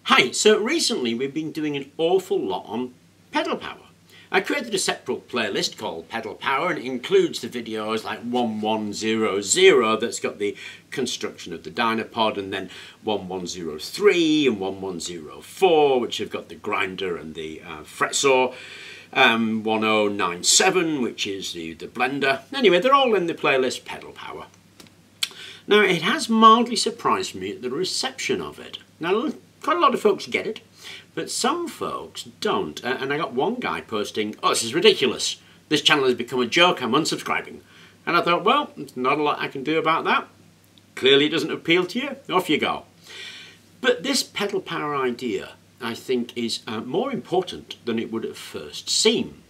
Hi, so recently we've been doing an awful lot on pedal power. I created a separate playlist called Pedal Power, and it includes the videos like 1100 that's got the construction of the Dynapod, and then 1103 and 1104 which have got the grinder and the fret saw, 1097 which is the blender. Anyway, they're all in the playlist Pedal Power. Now, it has mildly surprised me at the reception of it. Now, quite a lot of folks get it, but some folks don't. And I got one guy posting, "Oh, this is ridiculous. This channel has become a joke. I'm unsubscribing." And I thought, well, there's not a lot I can do about that. Clearly it doesn't appeal to you. Off you go. But this pedal power idea, I think, is more important than it would at first seem.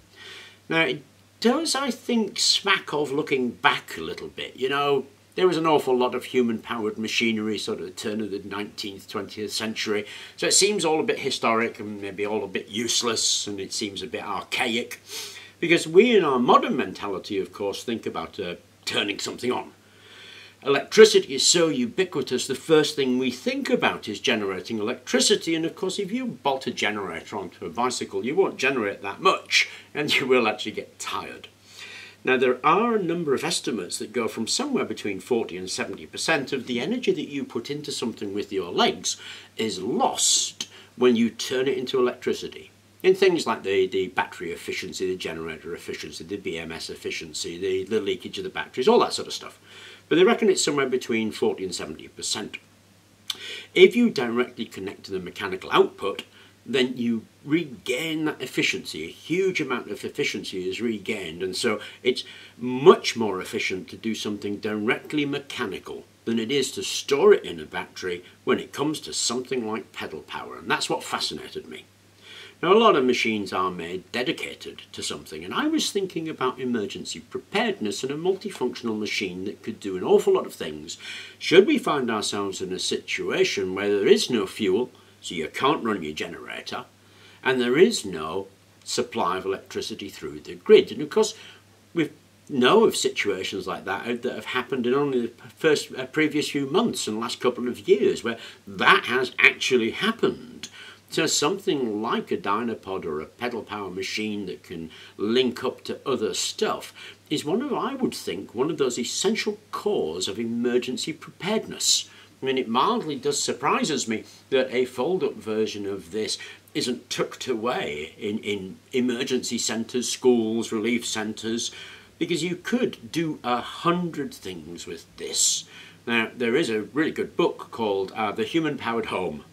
Now, it does, I think, smack of looking back a little bit. You know, there was an awful lot of human-powered machinery sort of the turn of the 19th, 20th century. So it seems all a bit historic and maybe all a bit useless, and it seems a bit archaic. Because we in our modern mentality, of course, think about turning something on. Electricity is so ubiquitous, the first thing we think about is generating electricity. And of course, if you bolt a generator onto a bicycle, you won't generate that much, and you will actually get tired. Now, there are a number of estimates that go from somewhere between 40 and 70% of the energy that you put into something with your legs is lost when you turn it into electricity. In things like the battery efficiency, the generator efficiency, the BMS efficiency, the leakage of the batteries, all that sort of stuff. But they reckon it's somewhere between 40 and 70%. If you directly connect to the mechanical output, then you regain that efficiency. A huge amount of efficiency is regained, and so it's much more efficient to do something directly mechanical than it is to store it in a battery when it comes to something like pedal power, and that's what fascinated me. Now, a lot of machines are made dedicated to something, and I was thinking about emergency preparedness and a multifunctional machine that could do an awful lot of things should we find ourselves in a situation where there is no fuel, so you can't run your generator, and there is no supply of electricity through the grid. And of course, we know of situations like that that have happened in only the previous few months and last couple of years where that has actually happened. So something like a Dynapod or a pedal power machine that can link up to other stuff is I would think, one of those essential cores of emergency preparedness. I mean, it mildly does surprises me that a fold-up version of this isn't tucked away in emergency centres, schools, relief centres, because you could do 100 things with this. Now, there is a really good book called The Human-Powered Home.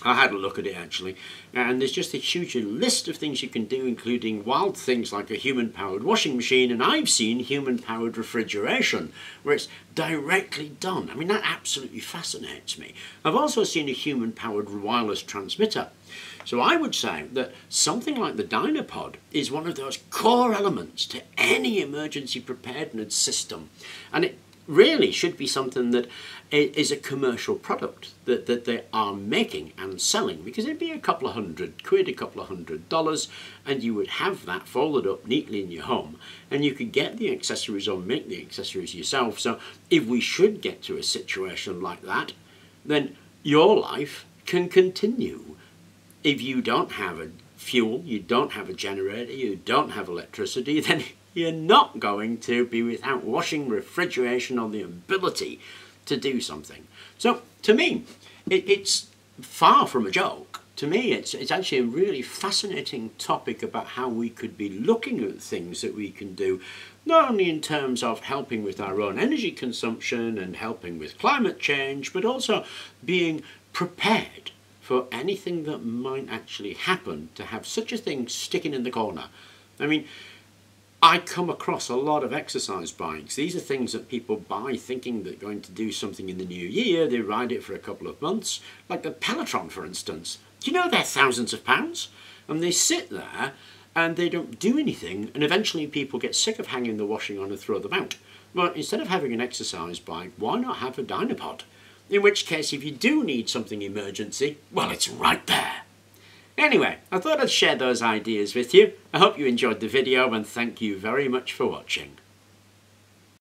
I had a look at it actually, and there's just a huge list of things you can do, including wild things like a human-powered washing machine, and I've seen human-powered refrigeration where it's directly done. I mean, that absolutely fascinates me. I've also seen a human-powered wireless transmitter. So I would say that something like the Dynapod is one of those core elements to any emergency preparedness system, and it really should be something that is a commercial product that they are making and selling, because it'd be a couple of £100, a couple of $100, and you would have that folded up neatly in your home, and you could get the accessories or make the accessories yourself. So if we should get to a situation like that, then your life can continue. If you don't have a fuel, you don't have a generator, you don't have electricity, then you're not going to be without washing, refrigeration, or the ability to do something. So to me, it's far from a joke. To me, it's actually a really fascinating topic about how we could be looking at things that we can do, not only in terms of helping with our own energy consumption and helping with climate change, but also being prepared for anything that might actually happen, to have such a thing sticking in the corner. I mean, I come across a lot of exercise bikes. These are things that people buy thinking they're going to do something in the new year. They ride it for a couple of months, like the Peloton, for instance. Do you know they're thousands of pounds? And they sit there and they don't do anything, and eventually people get sick of hanging the washing on and throw them out. Well, instead of having an exercise bike, why not have a Dynapod? In which case, if you do need something emergency, well, it's right there. Anyway, I thought I'd share those ideas with you. I hope you enjoyed the video, and thank you very much for watching.